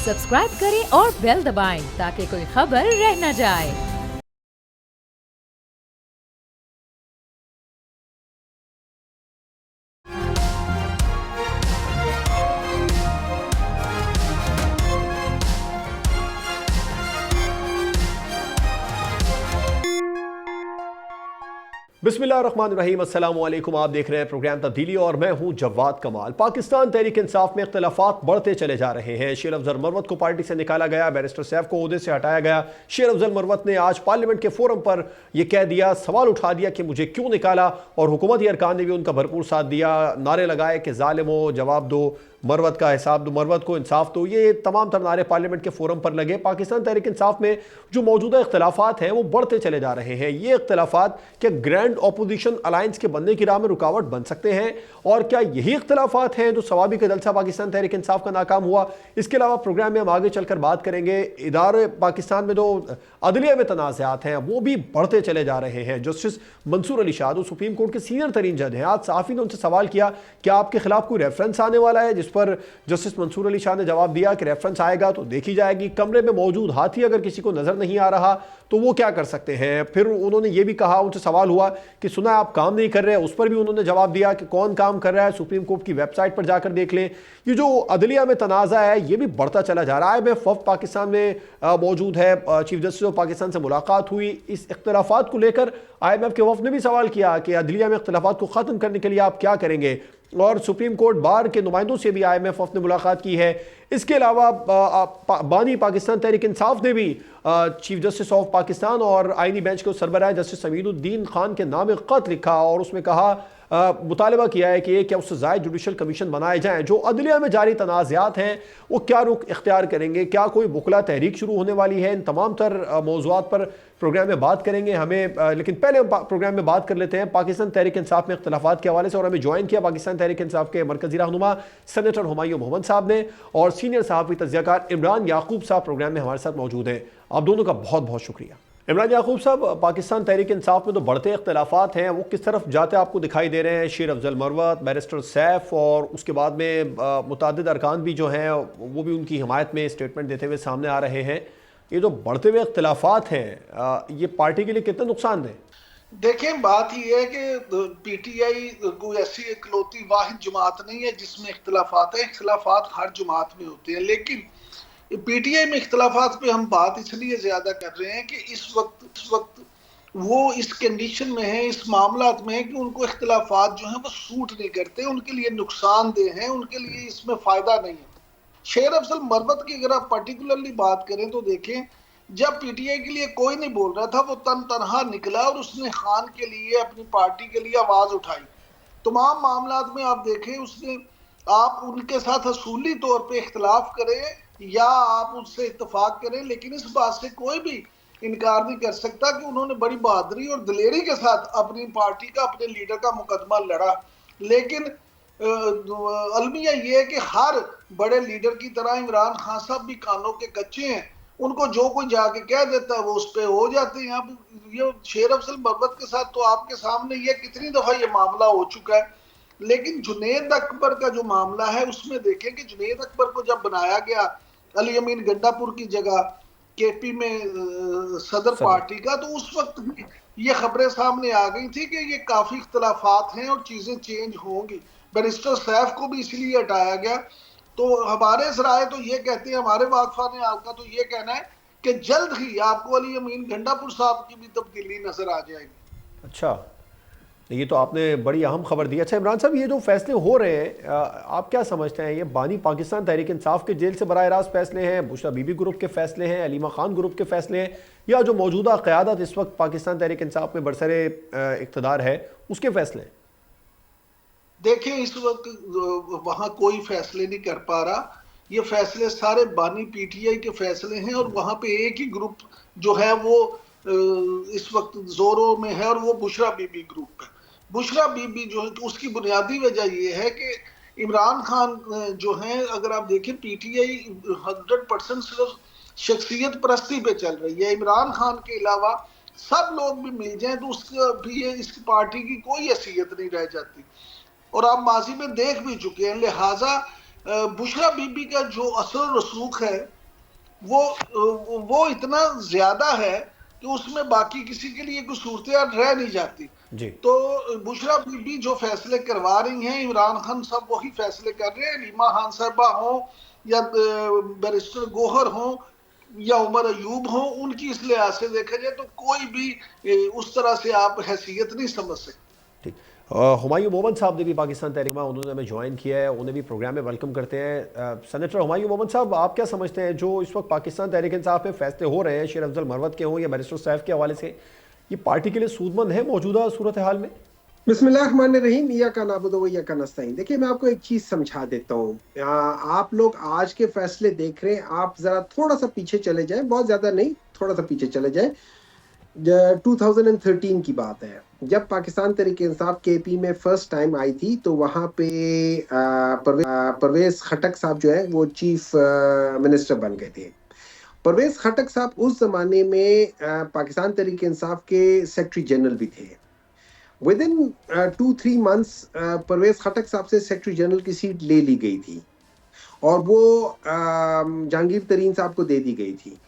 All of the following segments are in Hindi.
सब्सक्राइब करें और बेल दबाएं ताकि कोई खबर रह न जाए। बिस्मिल्लाहिर्रहमानिर्रहीम, अस्सलाम वालेकुम। आप देख रहे हैं प्रोग्राम तब्दीली और मैं हूं जवाद कमाल। पाकिस्तान तहरीक इंसाफ में इख्तलाफात बढ़ते चले जा रहे हैं। शेर अफजल मरवत को पार्टी से निकाला गया, बैरिस्टर सैफ को ओहदे से हटाया गया। शेर अफजल मरवत ने आज पार्लियामेंट के फोरम पर यह कह दिया, सवाल उठा दिया कि मुझे क्यों निकाला, और हुकूमती अरकान ने भी उनका भरपूर साथ दिया। नारे लगाए कि जालिमो जवाब दो, मरवत का हिसाब दो, मरवत को इंसाफ दो। ये तमाम तर नारे पार्लियामेंट के फोरम पर लगे। पाकिस्तान तहरीक इंसाफ में जो मौजूदा इख्तलाफात हैं वो बढ़ते चले जा रहे हैं। ये इख्तलाफात क्या ग्रैंड अपोजिशन अलायंस के बनने की राह में रुकावट बन सकते हैं, और क्या यही इख्तलाफात हैं जो सवाबी का जलसा पाकिस्तान तहरीक इंसाफ का नाकाम हुआ? इसके अलावा प्रोग्राम में हम आगे चलकर बात करेंगे। इदारे पाकिस्तान में जो अदलिया में तनाज़ात हैं वो भी बढ़ते चले जा रहे हैं। जस्टिस मंसूर अली शाह जो सुप्रीम कोर्ट के सीनियर तरीन जज हैं, आज सहाफ़ी ने उनसे सवाल किया क्या आपके खिलाफ कोई रेफरेंस आने वाला है, जिस पर जस्टिस मंसूर अली शाह ने जवाब दिया कि रेफरेंस आएगा तो देखी जाएगी। कमरे में मौजूद हाथी अगर किसी को नजर नहीं आ रहा तो वो क्या कर सकते हैं? फिर उन्होंने ये भी कहा, उनसे सवाल हुआ कि सुना आप काम नहीं कर रहे, उस पर भी उन्होंने जवाब दिया कि कौन काम कर रहा है, सुप्रीम कोर्ट की वेबसाइट पर जाकर देख लें। ये जो अदलिया में तनाज़ा है ये भी बढ़ता चला जा रहा है। IMF वफ़द पाकिस्तान में मौजूद है, चीफ जस्टिस ऑफ पाकिस्तान से मुलाकात हुई। इस इख्तलाफात को लेकर IMF के वफ़द ने भी सवाल किया कि अदलिया में इख्तलाफात को ख़त्म करने के लिए आप क्या करेंगे, और सुप्रीम कोर्ट बार के नुमाइंदों से भी IMF वफ़द ने मुलाकात की है। इसके अलावा बानी पाकिस्तान तहरीक इंसाफ ने भी चीफ जस्टिस ऑफ पाकिस्तान और आईनी बेंच के सरबराह जस्टिस समीउद्दीन खान के नाम एक ख़त लिखा और उसमें कहा, मुतालबा किया है कि क्या उससे ज़ायद जुडिशल कमीशन बनाए जाएँ। जो अदलिया में जारी तनाज़ात हैं वो क्या रुख इख्तियार करेंगे, क्या कोई बुकला तहरीक शुरू होने वाली है? इन तमाम तर मौज़ूआत पर प्रोग्राम में बात करेंगे लेकिन पहले हम प्रोग्राम में बात कर लेते हैं पाकिस्तान तहरीक इंसाफ में इख्तलाफात के हवाले से। और हमें ज्वाइन किया पाकिस्तान तहरीक इंसाफ के मरकजी रहनुमा सेनेटर हुमायूं मोहम्मद साहब ने, और सीनियर सहाफ़ी तज्ज़ियाकार इमरान याकूब साहब प्रोग्राम में हमारे साथ मौजूद हैं। आप दोनों का बहुत बहुत शुक्रिया। इमरान याकूब साहब, पाकिस्तान तहरीक इंसाफ में तो बढ़ते इख्तलाफात हैं, वो किस तरफ जाते आपको दिखाई दे रहे हैं? शेर अफजल मरवत, बैरिस्टर सैफ, और उसके बाद में मुतअद्दिद अरकान भी जो हैं वो भी उनकी हिमायत में स्टेटमेंट देते हुए सामने आ रहे हैं। ये जो बढ़ते हुए इख्तलाफात हैं ये पार्टी के लिए कितना नुकसानदेह? देखिए, बात यह है कि PTI कोई ऐसी इकलौती वाहिद जमात नहीं है जिसमें इख्तलाफात है। इख्तलाफात हर जमात में होते हैं, लेकिन PTI में इख्तलाफात पे हम बात इसलिए ज्यादा कर रहे हैं कि इस वक्त वो इस कंडीशन में है, इस मामलात में है कि उनको इख्तलाफात जो हैं वो सूट नहीं करते, उनके लिए नुकसानदेह हैं, उनके लिए इसमें फायदा नहीं है। शेर अफजल मरवत की अगर आप पर्टिकुलरली बात करें तो देखें, जब PTI के लिए कोई नहीं बोल रहा था वो तनहा निकला और उसने खान के लिए, अपनी पार्टी के लिए आवाज उठाई। तमाम मामलात में आप देखें उसने, आप उनके साथ असूली तौर पे इख्तलाफ करें या आप उससे इत्तेफाक करें, लेकिन इस बात से कोई भी इनकार नहीं कर सकता कि उन्होंने बड़ी बहादुरी और दिलेरी के साथ अपनी पार्टी का, अपने लीडर का मुकदमा लड़ा। लेकिन अलमिया ये है कि हर बड़े लीडर की तरह इमरान खान साहब भी कानों के कच्चे हैं, उनको जो कोई जाके कह देता है वो उस पर हो जाते हैं। अब ये शेर अफजल मरवत के साथ तो आपके सामने ये कितनी दफा ये मामला हो चुका है। लेकिन जुनैद अकबर का जो मामला है उसमें देखें कि जुनैद अकबर को जब बनाया गया अली अमीन गंडापुर की जगह KP में सदर पार्टी का, तो उस वक्त ये खबरें सामने आ गई थी कि ये काफी इख्तलाफात हैं और चीजें चेंज होंगी। बैरिस्टर सैफ को भी इसलिए हटाया गया। तो हमारे सराय तो ये कहते हैं, हमारे वाकफा ने आपका तो ये कहना है कि जल्द ही आपको अली अमीन गंडापुर साहब की भी तब्दीली नजर आ जाएगी। अच्छा, ये तो आपने बड़ी अहम खबर दी। अच्छा इमरान साहब, ये जो फैसले हो रहे हैं आप क्या समझते हैं, ये बानी पाकिस्तान तहरीक इंसाफ के जेल से बराह रास्त फैसले हैं, बुशरा बीबी ग्रुप के फैसले हैं, अलीमा खान ग्रुप के फैसले हैं, या जो मौजूदा क़यादत इस वक्त पाकिस्तान तहरीक इंसाफ में बरसरे इक़्तिदार है उसके फैसले हैं? देखिए, इस वक्त वहाँ कोई फैसले नहीं कर पा रहा। ये फैसले सारे बानी PTI के फैसले हैं, और वहाँ पे एक ही ग्रुप जो है वो इस वक्त जोरों में है, और वो बुशरा बीबी ग्रुप है। बुशरा बीबी जो है उसकी बुनियादी वजह ये है कि इमरान खान जो है, अगर आप देखें PTI 100% सिर्फ शख्सियत परस्ती पे चल रही है। इमरान खान के अलावा सब लोग भी मिल जाएं तो उसका भी इस पार्टी की कोई हैसियत नहीं रह जाती, और आप माजी में देख भी चुके हैं। लिहाजा बुशरा बीबी का जो असर रसूख है वो इतना ज्यादा है कि उसमें बाकी किसी के लिए कोई सूरत रह नहीं जाती। जी। तो बुशरा बीबी जो फैसले करवा रही हैं, इमरान खान साहब वही फैसले कर रहे हैं। रीमा खान साहबा हो या बैरिस्टर गोहर हो या उमर अयूब हो, उनकी इस लिहाज से देखा जाए तो कोई भी उस तरह से आप हैसियत नहीं समझ सकते। ठीक। हुमायूं मोहम्मद साहब ने भी पाकिस्तान तहरीक में उन्होंने हमें ज्वाइन किया है, उन्हें भी प्रोग्राम में वेलकम करते हैं। सेनेटर हुमायूं मोहम्मद साहब, आप क्या समझते हैं जो इस वक्त पाकिस्तान तहरीक इंसाफ में फैसले हो रहे हैं शेर अफजल मरवत के हों या बैरिस्टर सैफ के हवाले से, ये पार्टी के लिए सूदमंद है मौजूदा सूरत हाल में? बिस्मिल्लाहिर्रहमानिर्रहीम, या का नाबुदो या का नस्तईन। देखिए, मैं आपको एक चीज समझा देता हूँ। आप लोग आज के फैसले देख रहे हैं, आप जरा थोड़ा सा पीछे चले जाएं, बहुत ज्यादा नहीं, थोड़ा सा पीछे चले जाएं। 2013 की बात है, जब पाकिस्तान तहरीक इंसाफ केपी में फर्स्ट टाइम आई थी, तो वहां पे परवेज खटक साहब जो है वो चीफ मिनिस्टर बन गए थे। परवेज खटक साहब उस जमाने में पाकिस्तान तहरीक इंसाफ के सेक्रेटरी जनरल भी थे। विद इन 2-3 मंथ्स परवेज खटक साहब से सेक्रेटरी जनरल की सीट ले ली गई थी और वो जहांगीर तरीन साहब को दे दी गई थी।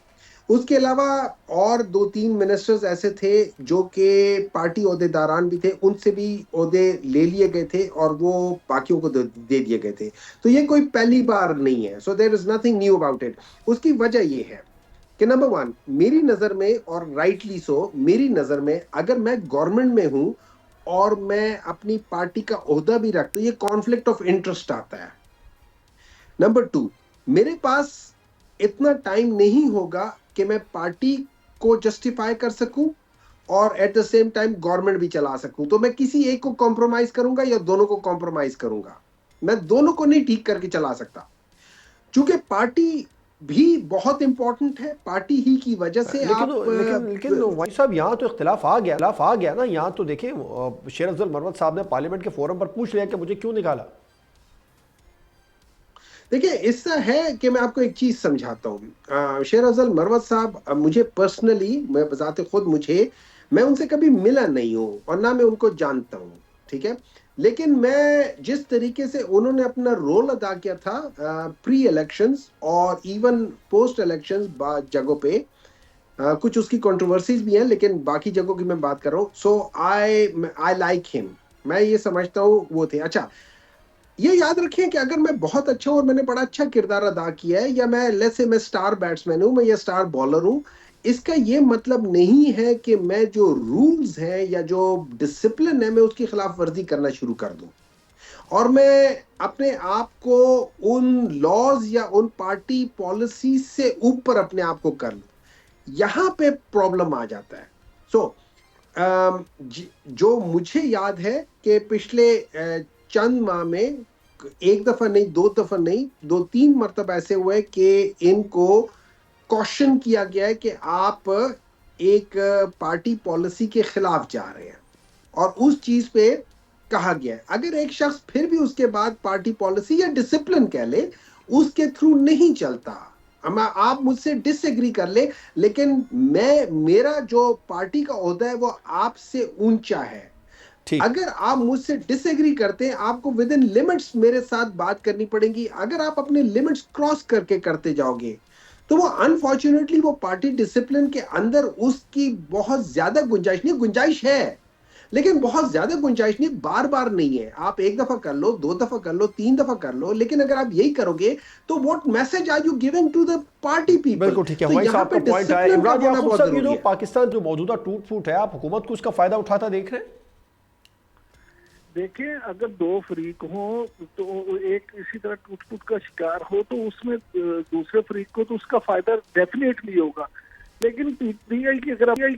उसके अलावा और 2-3 मिनिस्टर्स ऐसे थे जो कि पार्टी ओहदेदारान भी थे, उनसे भी ओहदे ले लिए गए थे और वो बाकियों को दे दिए गए थे। तो ये कोई पहली बार नहीं है। So there is nothing new about it. उसकी वजह ये है कि नंबर 1, मेरी नजर में, और राइटली सो, मेरी नजर में अगर मैं गवर्नमेंट में हूं और मैं अपनी पार्टी का ओहदा भी रखता हूं, ये कॉन्फ्लिक्ट ऑफ इंटरेस्ट आता है। नंबर 2, मेरे पास इतना टाइम नहीं होगा कि मैं पार्टी को जस्टिफाई कर सकूं और at the same time government भी चला सकूं। तो मैं किसी एक को कॉम्प्रोमाइज करूंगा या दोनों को कॉम्प्रोमाइज करूंगा। मैं दोनों को नहीं ठीक करके चला सकता, क्योंकि पार्टी भी बहुत इंपॉर्टेंट है। पार्टी ही की वजह से लेकिन भाई साहब, यहाँ तो इख्तिलाफ आ गया ना। यहाँ तो देखिए, शेर अफजल मरवत साहब ने पार्लियामेंट के फोरम पर पूछ लिया कि मुझे क्यों निकाला। देखिए, इससे है कि मैं आपको एक चीज समझाता हूँ। शेर अफजल मरवत साहब, मुझे पर्सनली, मैं बजाते खुद मैं उनसे कभी मिला नहीं हूँ और ना मैं उनको जानता हूँ, ठीक है। लेकिन मैं जिस तरीके से उन्होंने अपना रोल अदा किया था प्री इलेक्शंस और इवन पोस्ट इलेक्शंस जगहों पे, कुछ उसकी कंट्रोवर्सीज भी हैं, लेकिन बाकी जगहों की मैं बात कर रहा हूँ। सो आई लाइक हिम। मैं ये समझता हूँ वो थे। अच्छा, ये याद रखें कि अगर मैं बहुत अच्छा और मैंने बड़ा अच्छा किरदार अदा किया है, या मैं लेट्स से मैं स्टार बैट्समैन हूं, मैं ये स्टार बॉलर हूं, इसका ये मतलब नहीं है कि मैं जो रूल्स हैं या जो डिसिप्लिन है मैं उसकी खिलाफ वर्जी करना शुरू कर दूं और मैं अपने आप को उन लॉज या उन पार्टी पॉलिसी से ऊपर अपने आप को कर लूं। यहां पे प्रॉब्लम आ जाता है। सो जो मुझे याद है कि पिछले चंद माह में एक दफा नहीं, 2 दफा नहीं, 2-3 मरतबा ऐसे हुए कि इनको कॉशन किया गया है कि आप एक पार्टी पॉलिसी के खिलाफ जा रहे हैं और उस चीज पे कहा गया है अगर एक शख्स फिर भी उसके बाद पार्टी पॉलिसी या डिसिप्लिन कह ले उसके थ्रू नहीं चलता, आप मुझसे डिसएग्री कर ले, लेकिन मेरा जो पार्टी का ओहदा है वो आपसे ऊंचा है। अगर आप मुझसे डिसएग्री करते हैं, आपको विद इन लिमिट्स मेरे साथ बात करनी पड़ेगी। अगर आप अपने लिमिट्स क्रॉस करके करते जाओगे तो वो अनफॉर्चुनेटली वो पार्टी डिसिप्लिन के अंदर उसकी बहुत ज्यादा गुंजाइश है, लेकिन बहुत ज्यादा गुंजाइश नहीं, बार बार नहीं है। आप एक दफा कर लो, 2 दफा कर लो, 3 दफा कर लो, लेकिन अगर आप यही करोगे तो what message are you giving to the party people? बिल्कुल ठीक है, तो यहाँ पे डिसिप्लिन का होना बहुत जरूरी है। पाकिस्तान जो मौजूदा टूट फूट है, आप हुकूमत को उसका फायदा उठाता देख रहे हैं? देखिए, अगर 2 फरीक हो तो एक इसी तरह टूट-फूट का शिकार हो तो उसमें दूसरे फरीक को तो उसका फायदा डेफिनेटली होगा। लेकिन पीटीआई की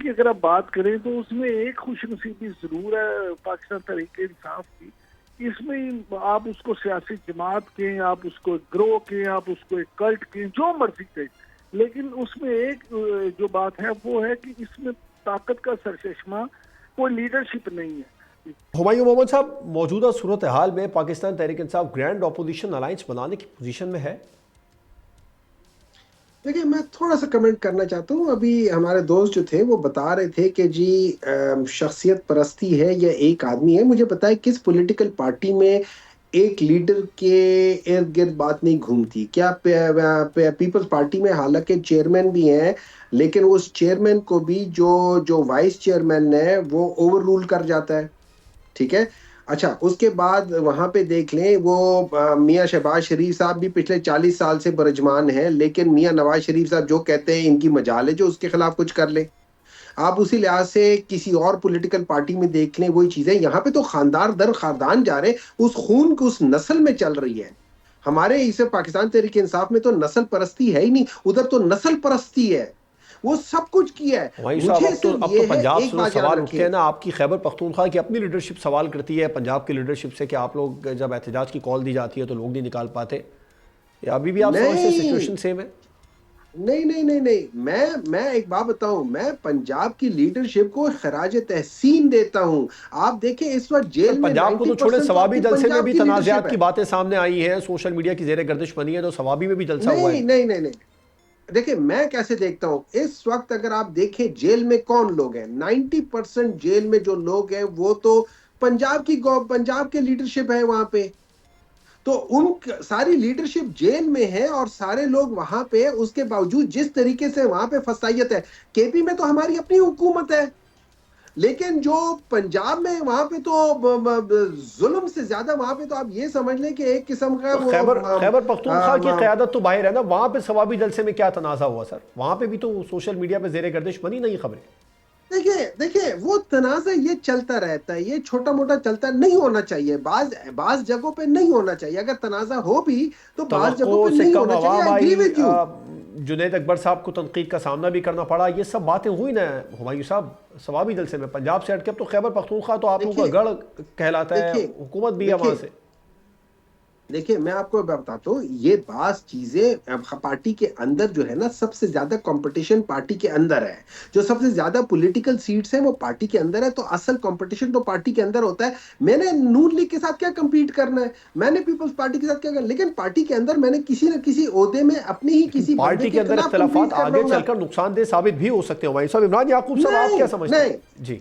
अगर आप बात करें तो उसमें एक खुशनसीबी जरूर है पाकिस्तान तहरीक इंसाफ की। इसमें आप उसको सियासी जमात के, आप उसको ग्रोह के, आप उसको एक कल्ट के, जो मर्जी के, लेकिन उसमें एक जो बात है वो है कि इसमें ताकत का सरचश्मा कोई लीडरशिप नहीं है। हुमायूं मोहम्मद साहब, मौजूदा सूरत हाल में Pakistan Tehreek Insaf grand opposition alliance बनाने की पोजीशन में है? देखिए, मैं थोड़ा सा कमेंट करना चाहता हूँ। अभी हमारे दोस्त जो थे वो बता रहे थे कि जी शख्सियत परस्ती है या एक आदमी है। मुझे पता है किस पॉलिटिकल पार्टी में एक लीडर के इर्द गिर्द बात नहीं घूमती क्या? पीपल्स पार्टी में हालांकि चेयरमैन भी हैं, लेकिन उस चेयरमैन को भी जो जो वाइस चेयरमैन है वो ओवर रूल कर जाता है, ठीक है। अच्छा, उसके बाद वहां पे देख लें वो मियां शहबाज शरीफ साहब भी पिछले 40 साल से बरजमान हैं, लेकिन मियां नवाज शरीफ साहब जो कहते हैं इनकी मजाल है जो उसके खिलाफ कुछ कर ले। आप उसी लिहाज से किसी और पॉलिटिकल पार्टी में देख लें वही चीजें, यहाँ पे तो खानदार दर खानदान जा रहे, उस खून की उस नस्ल में चल रही है। हमारे इसे पाकिस्तान तहरीक इंसाफ में तो नस्ल परस्ती है ही नहीं, उधर तो नस्ल परस्ती है, वो सब कुछ किया है। वहीं साहब मुझे अब तो सिर्फ ये है, पंजाब एक से बात सवाल याद उठते रखिए, हैं ना, आपकी खैबर पख्तूनख्वा की अपनी लीडरशिप सवाल करती है पंजाब की लीडरशिप से कि आप लोग जब एहतजाज की कॉल दी जाती है तो लोग नहीं निकाल पाते, या अभी भी आप समझते हैं सिचुएशन सेम है? नहीं नहीं नहीं नहीं, मैं एक बात बताऊं, मैं पंजाब की लीडरशिप को खराज तहसीन देता हूं। आप देखें इस वक्त जेल में पंजाब को तो छोड़े, 90% सवाबी आपकी जलसे में पंजाब भी की तनाज़ात लीडरशिप की है। बातें सामने आई हैं, सोशल मीडिया की जेर गर्दिश बनी है, तो सवाबी में भी जलसा हुआ नहीं है। नहीं नहीं नहीं, देखिए मैं कैसे देखता हूं इस वक्त, अगर आप देखें जेल में कौन लोग हैं, 90% जेल में जो लोग हैं वो तो पंजाब के लीडरशिप है वहां पे। तो उन सारी लीडरशिप जेल में है और सारे लोग वहां पे, उसके बावजूद जिस तरीके से वहां पे फसाइयत है, केपी में तो हमारी अपनी हुकूमत है, लेकिन जो पंजाब में वहां पे तो जुल्म से ज्यादा वहां पे तो आप ये समझ लें कि एक किस्म का वो खैबर पख्तूनख्वा की क़यादत तो बाहर है ना, वहां पे सवाबी जलसे में क्या तनाज़ा हुआ सर? वहां पे भी तो सोशल मीडिया पे जेर गर्दिश बनी नहीं खबरें। देखिए वो तनाज़ा ये चलता रहता है, ये छोटा मोटा चलता नहीं होना चाहिए, बाज जगहों पे नहीं होना चाहिए, अगर तनाज़ा हो भी तो बाज जगहों तवक्को पे से नहीं कम होना चाहिए। आवाम I agree I, with you. Junaid Akbar साहब को तनकीद का सामना भी करना पड़ा, ये सब बातें हुई ना हुमायूं साहब सवाबी जलसे में। पंजाब से हटके अब तो खैबर पख्तूनख्वा तो आप लोगों का गढ़ कहलाता है, देखिए हुकूमत भी है वहां से। देखिए मैं आपको बताता हूँ, ये बात चीजें अब पार्टी के अंदर जो है ना, सबसे ज्यादा कंपटीशन पार्टी के अंदर है, जो सबसे ज्यादा पॉलिटिकल सीट्स हैं वो पार्टी के अंदर है, तो असल कंपटीशन तो पार्टी के अंदर होता है। मैंने नून लीग के साथ क्या compete करना है, मैंने पीपल्स पार्टी के साथ क्या करना, लेकिन पार्टी के अंदर मैंने किसी न किसी ओहदे में अपनी ही किसी बंदे पार्टी के अंदर खिलाफ इख्तलाफात compete कर आगे लूंगा। चलकर नुकसानदेह साबित भी हो सकते हैं हुमायूं साहब। इमरान याकूब साहब आप क्या समझते हैं? जी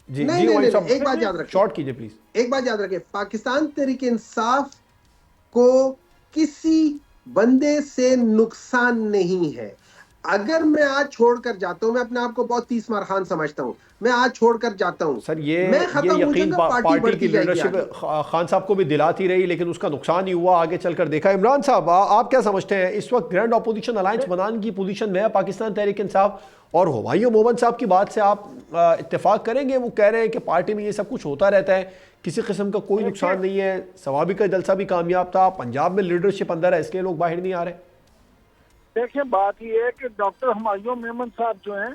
जी जी हुमायूं साहब, एक बात याद रखिए, शॉर्ट कीजिए प्लीज। एक बात याद रखिए, पाकिस्तान तहरीक इंसाफ को किसी बंदे से नुकसान नहीं है। अगर मैं आज छोड़कर जाता हूं, मैं अपने आप को बहुत तीस मार खान समझता हूं, मैं आज छोड़कर जाता हूं सर, मैं खत्म हो यकीन जाऊंगा, पार्टी की बढ़ती जाएगी लीडरशिप आगे। खान साहब को भी दिलाती रही, लेकिन उसका नुकसान ही हुआ आगे चलकर देखा। इमरान साहब आप क्या समझते हैं, इस वक्त ग्रैंड अपोजिशन अलायंस बनाने की पोजीशन में है पाकिस्तान तहरीक इंसाफ, और हुमायूं मोहम्मद साहब की बात से आप इत्तेफाक करेंगे? वो कह रहे हैं कि पार्टी में ये सब कुछ होता रहता है, किसी किस्म का कोई नुकसान नहीं है, सवाबी का जलसा भी कामयाब था, पंजाब में लीडरशिप अंदर है इसलिए लोग बाहर नहीं आ रहे। देखिए बात ये है कि डॉक्टर हुमायूं मोहम्मद साहब जो हैं,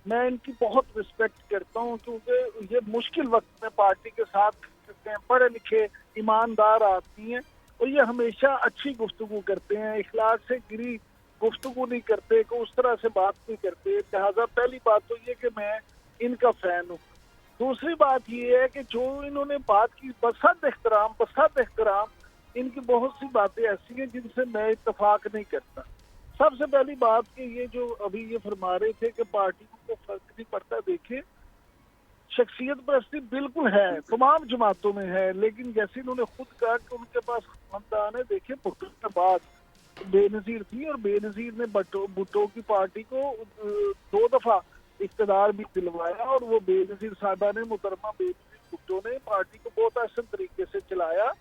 मैं इनकी बहुत रिस्पेक्ट करता हूँ, क्योंकि ये मुश्किल वक्त में पार्टी के साथ करते हैं, पढ़े लिखे ईमानदार आदमी हैं, और ये हमेशा अच्छी गुफ्तगू करते हैं, इखलाक से गिरी गुफ्तगू नहीं करते, कि उस तरह से बात नहीं करते। लिहाजा पहली बात तो ये कि मैं इनका फैन हूँ। दूसरी बात ये है कि जो इन्होंने बात की, बसद एहतराम, इनकी बहुत सी बातें ऐसी हैं जिनसे मैं इत्तेफाक नहीं करता। सबसे पहली बात कि ये जो अभी ये फरमा रहे थे कि पार्टी को फर्क नहीं पड़ता, देखिए शख्सियत परस्ती बिल्कुल है, तमाम जमातों में है, लेकिन जैसे इन्होंने खुद कहा कि उनके पास खानदान है। देखिए भुट्टो के बाद बेनजीर थी, और बेनजीर ने भुट्टो की पार्टी को 2 दफा इख्तिदार भी दिलवाया, और वो बेनजीर साहबा ने, मुहतरमा बेनजीर भुट्टो ने पार्टी को बहुत आसान तरीके से चलाया।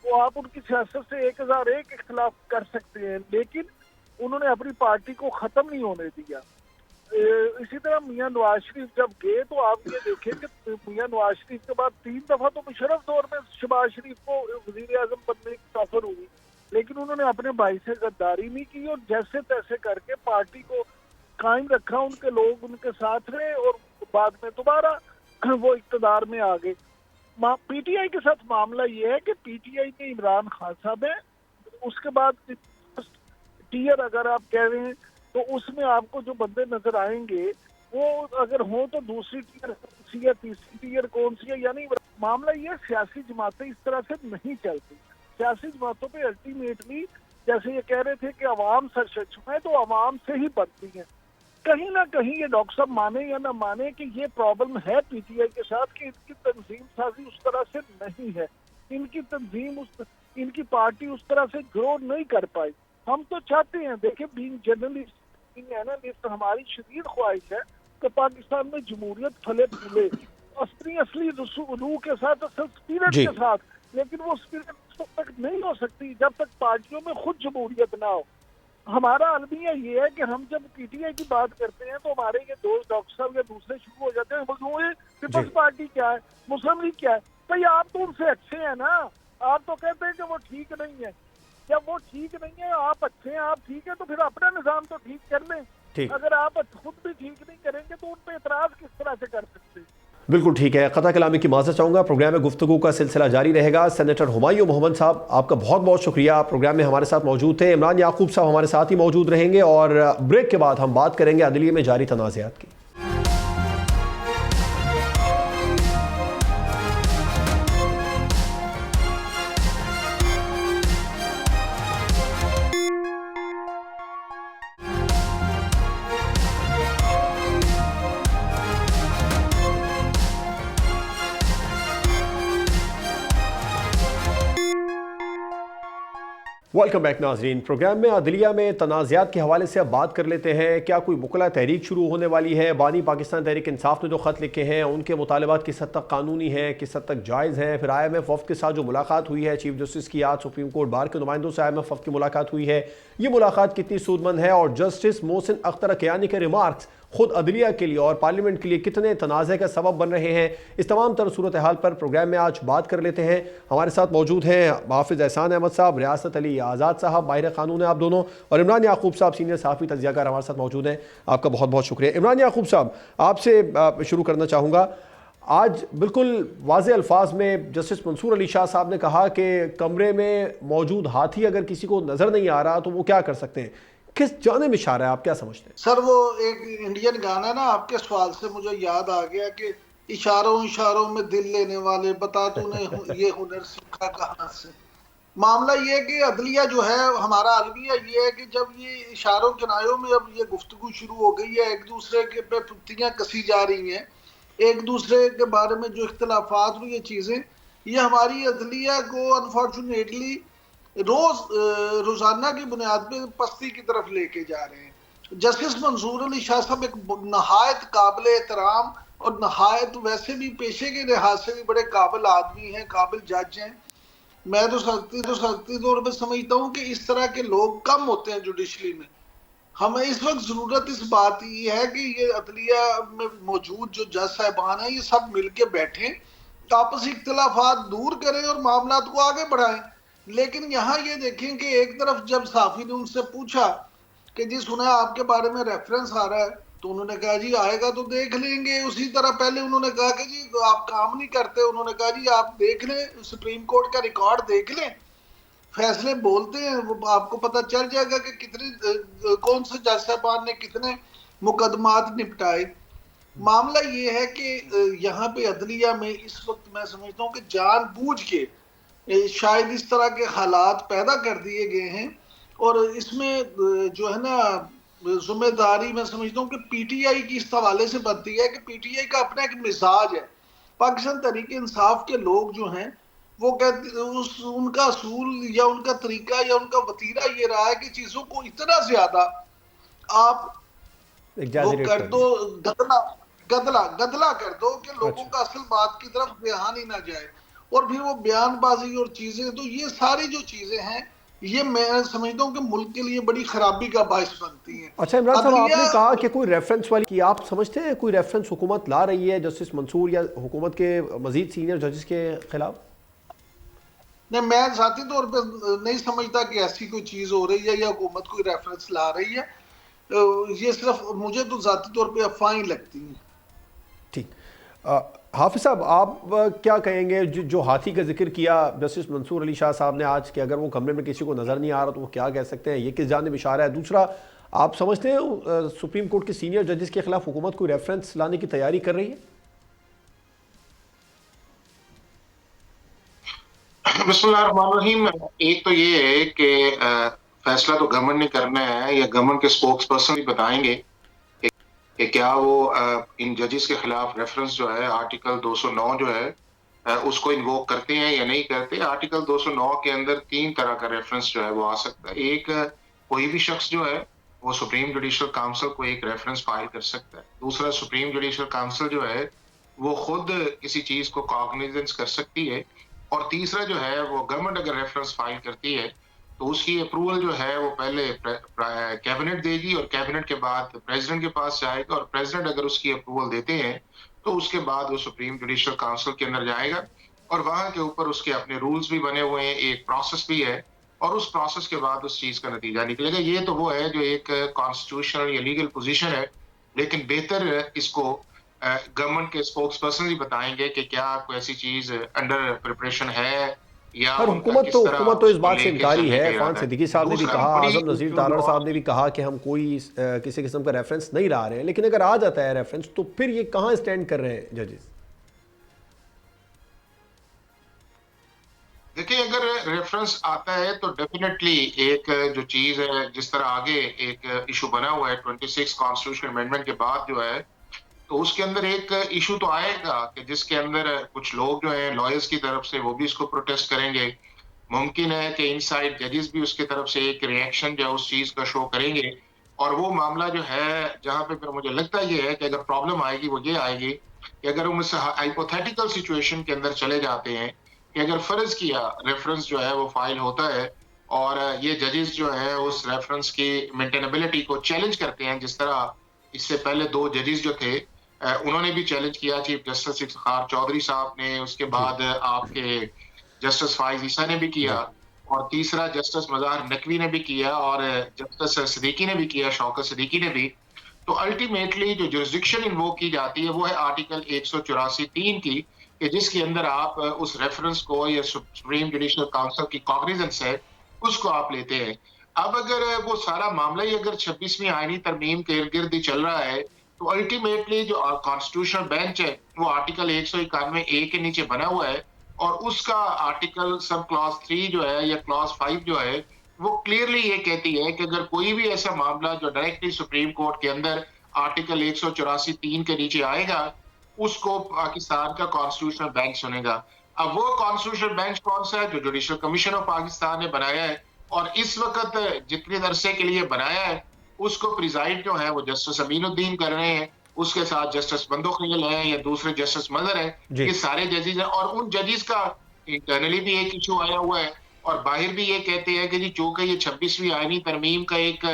वो आप उनकी सियासत से 1001 इख्तिलाफ कर सकते हैं, लेकिन उन्होंने अपनी पार्टी को खत्म नहीं होने दिया। इसी तरह मियां नवाज शरीफ जब गए, तो आप ये देखें कि मियां नवाज शरीफ के बाद 3 दफा तो मुशर्रफ दौर में शहबाज शरीफ को वजीर आजम बनने की ऑफर हुई, लेकिन उन्होंने अपने भाई से गद्दारी नहीं की, और जैसे तैसे करके पार्टी को कायम रखा, उनके लोग उनके साथ रहे, और बाद में दोबारा वो इक्तदार में आ गए। पीटीआई के साथ मामला ये है कि पीटीआई में इमरान खान साहब है, उसके बाद टीयर अगर आप कह रहे हैं तो उसमें आपको जो बंदे नजर आएंगे वो अगर हो तो दूसरी टीयर कौन सी है, तीसरी टीयर कौन सी है, यानी मामला ये सियासी जमातें इस तरह से नहीं चलती। सियासी जमातों पे अल्टीमेटली जैसे ये कह रहे थे कि अवाम सरशम है, तो अवाम से ही बनती है। कहीं ना कहीं ये डॉक्टर साहब माने या ना माने कि ये प्रॉब्लम है पीटीआई के साथ कि इनकी तंजीम साजी उस तरह से नहीं है। इनकी तंजीम इनकी पार्टी उस तरह से ग्रो नहीं कर पाई। हम तो चाहते हैं, देखिए बीइंग जर्नलिस्ट, बीइंग एनालिस्ट, हमारी शदीद ख्वाहिश है कि पाकिस्तान में जमहूरियत फले फूले असली रूह के साथ, असल स्पिरिट के साथ। लेकिन वो स्पिरिट तब तक नहीं हो सकती जब तक पार्टियों में खुद जमहूरियत ना हो। हमारा अलमिया ये है कि हम जब पीटीआई की बात करते हैं तो हमारे ये दोस्त डॉक्टर साहब या दूसरे शुरू हो जाते हैं, पीपल्स पार्टी क्या है, मुस्लिम लीग क्या है। भाई आप तो उनसे अच्छे हैं ना, आप तो कहते हैं कि वो ठीक नहीं है। जब वो ठीक नहीं है, आप अच्छे हैं, आप ठीक है, तो फिर अपना निजाम तो ठीक कर लें। अगर आप खुद भी ठीक नहीं करेंगे तो उन पर एतराज किस तरह से कर सकते हैं। बिल्कुल ठीक है। क़ता कलामी की माज़रत चाहूँगा। प्रोग्राम में गुफ्तगू का सिलसिला जारी रहेगा। सेनेटर हुमायूं मोहम्मद साहब, आपका बहुत बहुत शुक्रिया, प्रोग्राम में हमारे साथ मौजूद थे। इमरान याकूब साहब हमारे साथ ही मौजूद रहेंगे और ब्रेक के बाद हम बात करेंगे अदलिये में जारी तनाज़ात की। वेलकम बैक नाजरीन। प्रोग्राम में अदलिया में तनाज़ात के हवाले से अब बात कर लेते हैं। क्या कोई मुकला तहरीक शुरू होने वाली है? बानी पाकिस्तान तहरीक इंसाफ ने जो ख़त लिखे हैं उनके मुतालबात किस हद तक कानूनी हैं, किस हद तक जायज़ हैं? फिर IMF वफ़द के साथ जो मुलाकात हुई है चीफ जस्टिस की, आज सुप्रीम कोर्ट बार के नुमाइंदों से IMF वफ़द की मुलाकात हुई है, ये मुलाकात कितनी सूदमंद है? और जस्टिस मोहसिन अख्तर कियानी के रिमार्क्स खुद अदलिया के लिए और पार्लियामेंट के लिए कितने तनाज़े का सबब बन रहे हैं? इस तमाम तर सूरत हाल पर प्रोग्राम में आज बात कर लेते हैं। हमारे साथ मौजूद हैं हाफिज़ एहसान अहमद साहब, रियासत अली आज़ाद साहब, माहिर कानून है आप दोनों, और इमरान याकूब साहब सीनियर सहाफ़ी तज्ज़ियाकार हमारे साथ मौजूद हैं। आपका बहुत बहुत शुक्रिया। इमरान याकूब साहब, आपसे शुरू करना चाहूँगा। आज बिल्कुल वाज़े अल्फाज में जस्टिस मंसूर अली शाह साहब ने कहा कि कमरे में मौजूद हाथी अगर किसी को नज़र नहीं आ रहा तो वो क्या कर सकते हैं? किस जानिब इशारा है, आप क्या समझते हैं? सर, वो एक इंडियन गाना ना, आपके सवाल से मुझे याद आ गया कि इशारों इशारों में दिल लेने वाले, बता तूने ये हुनर सीखा कहाँ से। मामला ये है कि अदलिया जो है, हमारा अलमिया ये है कि जब ये इशारों किनारों में अब ये गुफ्तगू शुरू हो गई है, एक दूसरे के पे पुत्तियाँ कसी जा रही हैं, एक दूसरे के बारे में जो इख्तलाफात हुई, ये चीज़ें, ये हमारी अदलिया को अनफॉर्चुनेटली रोजाना की बुनियाद पे पस्ती की तरफ लेके जा रहे हैं। जस्टिस मंसूर अली शाह साहब एक नहायत काबिल एहतराम और नहायत वैसे भी पेशे के लिहाज से भी बड़े काबिल आदमी हैं, काबिल जज हैं। मैं तो सख्ती तौर पर समझता हूँ कि इस तरह के लोग कम होते हैं जुडिशरी में। हमें इस वक्त जरूरत इस बात की है कि ये अदलिया में मौजूद जो जज साहबान हैं, ये सब मिलके बैठें, आपसी इख्तलाफात दूर करें और मामला को आगे बढ़ाएं। लेकिन यहाँ ये देखें कि एक तरफ जब साफी ने उनसे पूछा कि जी सुना आपके बारे में रेफरेंस आ रहा है, तो उन्होंने कहा जी आएगा तो देख लेंगे। उसी तरह पहले उन्होंने कहा कि जी आप काम नहीं करते, उन्होंने कहा जी आप देख लें, सुप्रीम कोर्ट का रिकॉर्ड देख लें, फैसले बोलते हैं, वो आपको पता चल जाएगा कि कितने कौन से जज साहबान ने कितने मुकदमात निपटाए। मामला ये है कि यहाँ पे अदलिया में इस वक्त मैं समझता हूँ कि जानबूझ के शायद इस तरह के हालात पैदा कर दिए गए हैं, और इसमें जो है ना जिम्मेदारी मैं समझता हूँ कि पीटीआई की इस हवाले से बनती है कि पीटीआई का अपना एक मिजाज है। पाकिस्तान तहरीक इंसाफ के लोग जो हैं वो कहते उनका असूल या उनका तरीका या उनका वतीरा ये रहा है कि चीजों को इतना ज्यादा आप वो कर दो, गदला कर दो कि लोगों का असल बात की तरफ ध्यान ही ना जाए, और फिर वो बयानबाजी और चीजें, तो ये सारी जो चीजें हैं ये मैं समझता हूँ कि मुल्क के लिए बड़ी खराबी का बायस बनती हैं। अच्छा इमरान साहब, आपने कहा कि कोई रेफरेंस वाली की आप समझते हैं कोई रेफरेंस हुकूमत ला रही है जस्टिस मंसूर या हुकूमत के मजीद सीनियर जजेस के खिलाफ? नहीं, मैं ज़ाती तौर पे नहीं समझता कि ऐसी कोई चीज़ हो रही है या हुकूमत कोई रेफरेंस ला रही है। ये सिर्फ मुझे तो ज़ाती तौर पे अफवाहें लगती हैं। ठीक, हाफिज साहब आप क्या कहेंगे? जो हाथी का जिक्र किया जस्टिस मंसूर अली शाह साहब ने आज कि अगर वो कमरे में किसी को नज़र नहीं आ रहा तो वो क्या कह सकते हैं, ये किस जानिब इशारा है? दूसरा, आप समझते हैं सुप्रीम कोर्ट के सीनियर जजेस के खिलाफ हुकूमत कोई रेफरेंस लाने की तैयारी कर रही है? बिस्मिल्लाहिर्रहमानिर्रहीम। एक तो ये है कि फैसला तो गवर्नमेंट ने करना है, या गवर्नमेंट के स्पोक्स पर्सन ही बताएंगे कि क्या वो इन जजेस के खिलाफ रेफरेंस जो है आर्टिकल 209 जो है उसको इन्वोक करते हैं या नहीं करते। आर्टिकल 209 के अंदर 3 तरह का रेफरेंस जो है वो आ सकता है। एक, कोई भी शख्स जो है वो सुप्रीम जुडिशल काउंसिल को एक रेफरेंस फाइल कर सकता है। दूसरा, सुप्रीम जुडिशल काउंसिल जो है वो खुद किसी चीज को कॉग्निजेंस कर सकती है। और तीसरा जो है वो गवर्नमेंट अगर रेफरेंस फाइल करती है तो उसकी अप्रूवल जो है वो पहले कैबिनेट देगी और कैबिनेट के बाद प्रेसिडेंट के पास जाएगा, और प्रेसिडेंट अगर उसकी अप्रूवल देते हैं तो उसके बाद वो सुप्रीम जुडिशल काउंसिल के अंदर जाएगा और वहां के ऊपर उसके अपने रूल्स भी बने हुए हैं, एक प्रोसेस भी है, और उस प्रोसेस के बाद उस चीज का नतीजा निकलेगा। ये तो वो है जो एक कॉन्स्टिट्यूशनल या लीगल पोजीशन है, लेकिन बेहतर इसको गवर्नमेंट के स्पोक्स पर्सन ही बताएंगे कि क्या कोई ऐसी चीज अंडर प्रिपरेशन है या पर उनका किस तरह हुकूमत तो इस उसको बात से लेके इनकारी चलने है। का फवाद इरादा है। सिद्दीकी साहब ने भी दूसरा, कहा, बड़ी आजम नज़ीर तारड़ साहब ने भी कहा कि हम कोई किसी किस्म का रेफरेंस नहीं ला रहे हैं, लेकिन अगर आ जाता है रेफरेंस तो फिर ये कहाँ स्टैंड कर रहे हैं जजेस? देखिए, अगर रेफरेंस आता है तो डेफिनेटली एक जो चीज है, जिस तरह आगे एक इशू बना हुआ है 26 कॉन्स्टिट्यूशन अमेंडमेंट के बाद जो है, तो उसके अंदर एक इशू तो आएगा कि जिसके अंदर कुछ लोग जो है लॉयर्स की तरफ से वो भी इसको प्रोटेस्ट करेंगे। मुमकिन है कि इनसाइड जजेस भी उसकी तरफ से एक रिएक्शन जो है उस चीज का शो करेंगे, और वो मामला जो है जहां पे फिर मुझे लगता ये है कि अगर प्रॉब्लम आएगी वो ये आएगी कि अगर हम इस हाइपोथेटिकल सिचुएशन के अंदर चले जाते हैं कि अगर फर्ज किया रेफरेंस जो है वो फाइल होता है और ये जजेस जो है उस रेफरेंस की मेंटेनेबिलिटी को चैलेंज करते हैं, जिस तरह इससे पहले 2 जजेस जो थे उन्होंने भी चैलेंज किया, चीफ जस्टिस इफ्तिखार चौधरी साहब ने, उसके बाद आपके जस्टिस फाइज ईसा ने भी किया, और तीसरा जस्टिस मज़ाहर नकवी ने भी किया, और जस्टिस सिद्दीकी ने भी किया, शौकत सिद्दीकी ने भी। तो अल्टीमेटली जो जुरिस्डिक्शन इन्वोक की जाती है वो है आर्टिकल 184(3) की, कि जिसके अंदर आप उस रेफरेंस को या सुप्रीम जुडिशल काउंसिल की कॉग्निजेंस है उसको आप लेते हैं। अब अगर वो सारा मामला ही अगर 26वीं आईनी तरमीम के इर्द-गिर्द ही चल रहा है तो अल्टीमेटली जो कॉन्स्टिट्यूशनल बेंच है वो आर्टिकल 191(a) के नीचे बना हुआ है, और उसका आर्टिकल सब क्लॉज 3 जो है या क्लॉज 5 जो है वो क्लियरली ये कहती है कि अगर कोई भी ऐसा मामला जो डायरेक्टली सुप्रीम कोर्ट के अंदर आर्टिकल 184(3) के नीचे आएगा उसको पाकिस्तान का कॉन्स्टिट्यूशनल बेंच सुनेगा। अब वो कॉन्स्टिट्यूशनल बेंच कौन सा है? जो जुडिशल कमीशन ऑफ पाकिस्तान ने बनाया है, और इस वक्त जितने अरसे के लिए बनाया है उसको प्रिजाइड जो है वो जस्टिस अमीनुद्दीन कर रहे हैं, उसके साथ जस्टिस बंदोखिल है या दूसरे जस्टिस मदर है, ये सारे जजेस हैं। और उन जजेस का इंटरनली भी एक इशू आया हुआ है और बाहर भी ये कहते हैं कि जी चूंकि ये 26वीं आईनी तरमीम का एक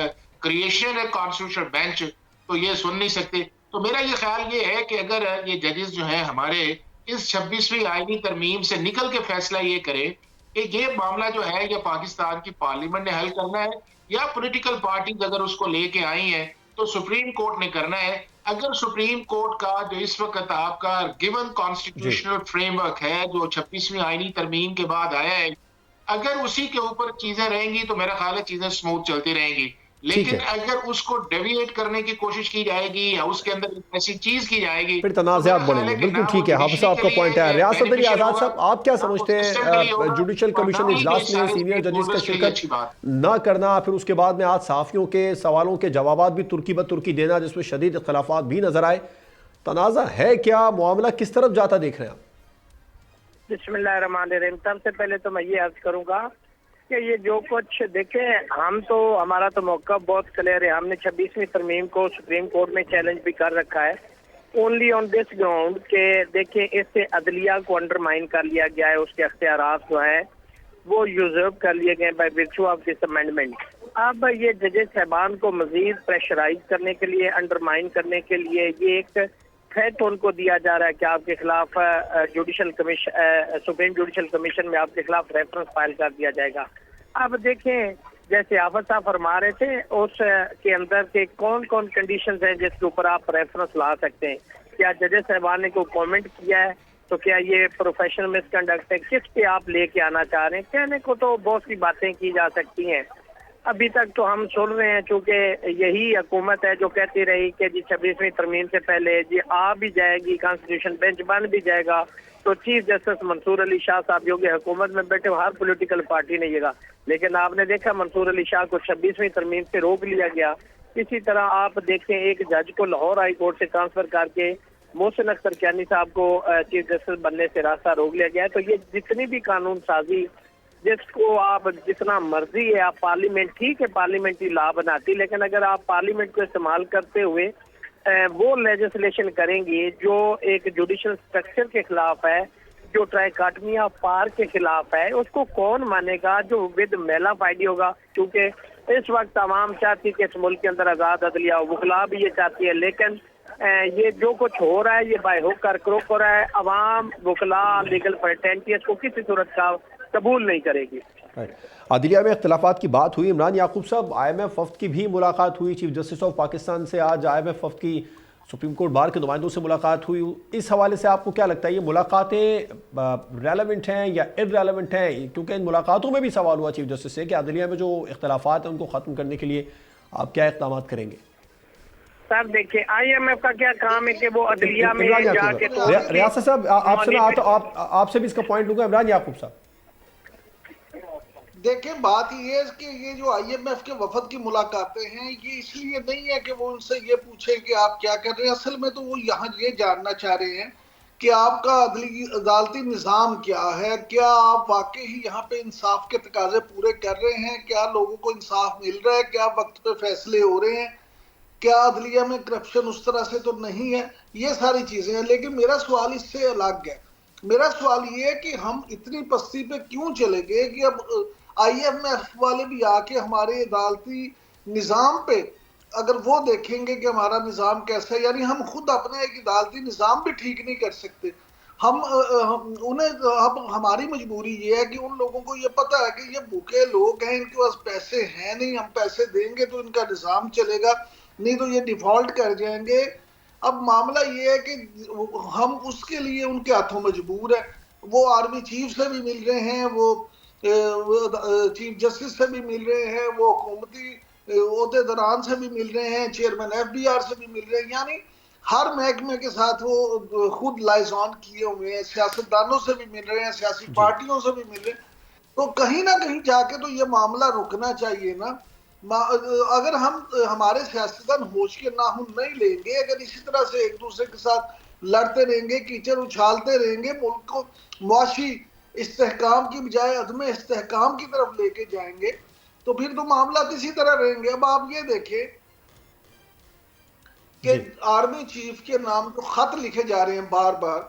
क्रिएशन है कॉन्स्टिट्यूशनल बेंच, तो ये सुन नहीं सकते। तो मेरा ये ख्याल ये है कि अगर ये जजेस जो है हमारे इस 26वीं आईनी तरमीम से निकल के फैसला ये करे कि ये मामला जो है या पाकिस्तान की पार्लियामेंट ने हल करना है या पॉलिटिकल पार्टीज अगर उसको लेके आई हैं तो सुप्रीम कोर्ट ने करना है। अगर सुप्रीम कोर्ट का जो इस वक्त आपका गिवन कॉन्स्टिट्यूशनल फ्रेमवर्क है जो 26वीं आईनी तरमीम के बाद आया है, अगर उसी के ऊपर चीजें रहेंगी तो मेरा ख्याल है चीजें स्मूथ चलती रहेंगी। लेकिन अगर उसको डेविएट करने की कोशिश की जाएगी या उसके अंदर ऐसी चीज की जाएगी फिर तनाज़ात बढ़ेंगे। बिल्कुल ठीक है, हाफिज साहब का पॉइंट है। रियासत अली आजाद साहब, आप क्या समझते हैं जुडिशल कमीशन इजलास में सीनियर जजेस का शिरकत ना करना, फिर उसके बाद में आज सहाफियों के सवालों के जवाब भी तुर्की ब तुर्की देना जिसमें शदीद इख्तलाफात भी नजर आए, तनाज़ा है क्या? मामला किस तरफ जाता देख रहे हैं आप? बिस्मिल्लाहिर्रहमानिर्रहीम। सबसे पहले तो मैं ये अर्ज करूंगा कि ये जो कुछ देखें, हम तो हमारा तो मौका बहुत क्लियर है। हमने 26वीं तरमीम को सुप्रीम कोर्ट में चैलेंज भी कर रखा है, ओनली ऑन दिस ग्राउंड के देखें इससे अदलिया को अंडरमाइन कर लिया गया है, उसके अख्तियारात जो है वो यूजर्व कर लिए गए by virtue of this amendment. अब ये जजेस साहबान को मजीद प्रेशराइज करने के लिए, अंडरमाइन करने के लिए ये एक थ्रेट उनको दिया जा रहा है कि आपके खिलाफ judicial commission, supreme judicial commission में आपके खिलाफ रेफरेंस फाइल कर दिया जाएगा। अब देखें, जैसे आफत साहब फरमा रहे थे उस के अंदर के कौन कौन कंडीशंस हैं जिसके ऊपर आप रेफरेंस ला सकते हैं। क्या जजेस साहबान ने कोई कमेंट किया है? तो क्या ये प्रोफेशनल मिसकंडक्ट है? किस पे आप लेके आना चाह रहे हैं? कहने को तो बहुत सी बातें की जा सकती हैं। अभी तक तो हम सुन रहे हैं चूंकि यही हुकूमत है जो कहती रही कि जी 26वीं तरमीम से पहले जी आ भी जाएगी, कॉन्स्टिट्यूशन बेंच बन भी जाएगा, तो चीफ जस्टिस मंसूर अली शाह साहब योगी हुकूमत में बैठे हर पॉलिटिकल पार्टी ने येगा, लेकिन आपने देखा मंसूर अली शाह को 26वीं तरमीम से रोक लिया गया। इसी तरह आप देखें एक जज को लाहौर हाई कोर्ट से ट्रांसफर करके मोहसिन अख्तर कियानी साहब को चीफ जस्टिस बनने से रास्ता रोक लिया गया है। तो ये जितनी भी कानून साजी, जिसको आप जितना मर्जी है आप पार्लियामेंट, ठीक है पार्लियामेंट्री लॉ बनाती, लेकिन अगर आप पार्लियामेंट को इस्तेमाल करते हुए वो लेजिस्लेशन करेंगे जो एक जुडिशल स्ट्रक्चर के खिलाफ है, जो ट्राइकाटमी ऑफ पावर के खिलाफ है, उसको कौन मानेगा जो विद मेलाफाइडी होगा। क्योंकि इस वक्त आवाम चाहती है कि इस मुल्क के अंदर आज़ाद अदलिया हो, वकला भी ये चाहती है, लेकिन ये जो कुछ हो रहा है ये बाय हुक कर क्रोक हो रहा है। अवाम, वकला, लीगल फैटर्निटी को किसी सूरत का कबूल नहीं करेगी। अदलिया में इख्तलाफात की बात हुई। इमरान याकूब साहब, IMF वफ्द की भी मुलाकात हुई, चीफ जस्टिस ऑफ पाकिस्तान से आज IMF वफ्द की सुप्रीम कोर्ट बार के नुमाइंदों से मुलाकात हुई। इस हवाले से आपको क्या लगता है, ये मुलाकातें रेलेवेंट हैं या इररेलेवेंट हैं? क्योंकि इन मुलाकातों में भी सवाल हुआ चीफ जस्टिस से कि अदलिया में जो इख्तलाफात हैं उनको ख़त्म करने के लिए आप क्या इक़दाम करेंगे? सर देखिए, IMF का क्या काम है कि वो अदलिया में जाके रियासत साहब आपसे भी इसका पॉइंट लूंगा। इमरान याकूब साहब, देखिए बात ये है कि ये जो IMF के वफद की मुलाकातें हैं ये इसलिए नहीं है कि वो उनसे ये पूछे कि आप क्या कर रहे हैं। असल में तो वो यहाँ ये जानना चाह रहे हैं कि आपका अदालती निज़ाम क्या है, क्या आप वाकई ही यहाँ पे इंसाफ के तकाजे पूरे कर रहे हैं, क्या लोगों को इंसाफ मिल रहा है, क्या वक्त पे फैसले हो रहे हैं, क्या अदलिया में करप्शन उस तरह से तो नहीं है। ये सारी चीजें हैं। लेकिन मेरा सवाल इससे अलग है। मेरा सवाल ये है कि हम इतनी पस्ती पे क्यों चले गए कि अब IMF वाले भी आके हमारे अदालती निज़ाम पे अगर वो देखेंगे कि हमारा निज़ाम कैसा है, यानी हम खुद अपना एक अदालती निज़ाम भी ठीक नहीं कर सकते। हम उन्हें अब हमारी मजबूरी ये है कि उन लोगों को ये पता है कि ये भूखे लोग हैं, इनके पास पैसे हैं नहीं, हम पैसे देंगे तो इनका निज़ाम चलेगा, नहीं तो ये डिफॉल्ट कर जाएंगे। अब मामला ये है कि हम उसके लिए उनके हाथों मजबूर है। वो आर्मी चीफ से भी मिल रहे हैं, वो चीफ जस्टिस से भी मिल रहे हैं, वो हुकूमती ओहदेदारान से भी मिल रहे हैं, चेयरमैन FBR से भी मिल रहे हैं, यानी हर महकमे के साथ वो खुद लाइजॉन किए हुए हैं। सियासतदानों से भी मिल रहे हैं, सियासी पार्टियों से भी मिल रहे हैं। तो कहीं ना कहीं जाके तो ये मामला रुकना चाहिए ना। अगर हम हमारे सियासतदान होश के नाखून नहीं लेंगे, अगर इसी तरह से एक दूसरे के साथ लड़ते रहेंगे, कीचड़ उछालते रहेंगे, मुल्क को मुआशी इस्तेहकाम की बजाय अदम इस्तेहकाम की तरफ लेके जाएंगे, तो फिर तो मामला इसी तरह रहेंगे। अब आप ये देखें कि आर्मी चीफ के नाम तो खत लिखे जा रहे हैं बार बार।